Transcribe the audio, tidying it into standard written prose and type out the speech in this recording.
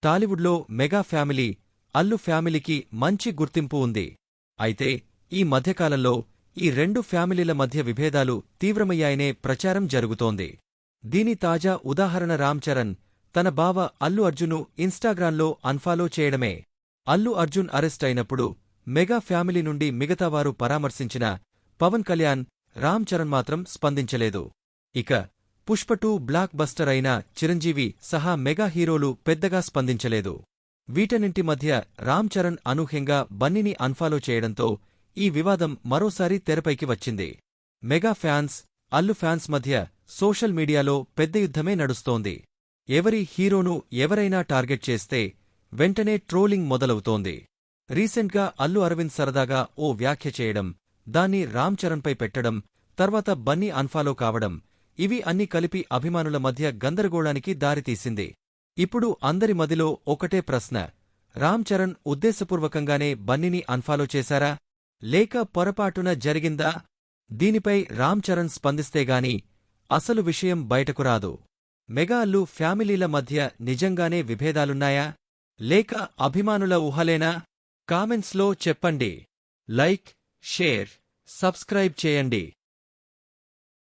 టాలీవుడ్లో mega family, Allu ఫ్యామిలీకి మంచి గుర్తింపు ఉంది. అయితే ఈ మధ్యకాలంలో ఈ రెండు ఫ్యామిలీల మధ్య విభేదాలు తీవ్రమయ్యాయనే ప్రచారం జరుగుతోంది. దీని తాజా ఉదాహరణ రామ్ చరణ్ తన బావ అల్లు అర్జున్ను ఇన్స్టాగ్రామ్లో అన్ఫాలో చేయడమే. అల్లు అర్జున్ అరెస్ట్ అయినప్పుడు మెగా ఫ్యామిలీ నుండి మిగతావారు పరామర్శించిన పవన్ కళ్యాణ్, రామ్ చరణ్ మాత్రం స్పందించలేదు. ఇక పుష్ప 2 బ్లాక్ బస్టర్ అయిన చిరంజీవి సహా మెగా హీరోలు పెద్దగా స్పందించలేదు. వీటన్నింటి మధ్య రామ్ చరణ్ అనూహ్యంగా బన్నీని అన్ఫాలో చేయడంతో ఈ వివాదం మరోసారి తెరపైకి వచ్చింది. మెగా ఫ్యాన్స్, అల్లు ఫ్యాన్స్ మధ్య సోషల్ మీడియాలో పెద్ద యుద్ధమే నడుస్తోంది. ఎవరి హీరోను ఎవరైనా టార్గెట్ చేస్తే వెంటనే ట్రోలింగ్ మొదలవుతోంది. రీసెంట్గా అల్లు అరవింద్ సరదాగా ఓ వ్యాఖ్య చేయడం, దాన్ని రామ్ చరణ్పై పెట్టడం, తర్వాత బన్నీ అన్ఫాలో కావడం, ఇవి అన్నీ కలిపి అభిమానుల మధ్య గందరగోళానికి దారితీసింది. ఇప్పుడు అందరి మదిలో ఒకటే ప్రశ్న: రామ్ చరణ్ ఉద్దేశపూర్వకంగానే బన్నీని అన్ఫాలో చేశారా, లేక పొరపాటున జరిగిందా? దీనిపై రామ్ చరణ్ స్పందిస్తేగాని అసలు విషయం బయటకు రాదు. మెగా అల్లు ఫ్యామిలీల మధ్య నిజంగానే విభేదాలున్నాయా, లేక అభిమానుల ఊహలేనా? కామెంట్స్లో చెప్పండి. లైక్, షేర్, సబ్స్క్రైబ్ చేయండి.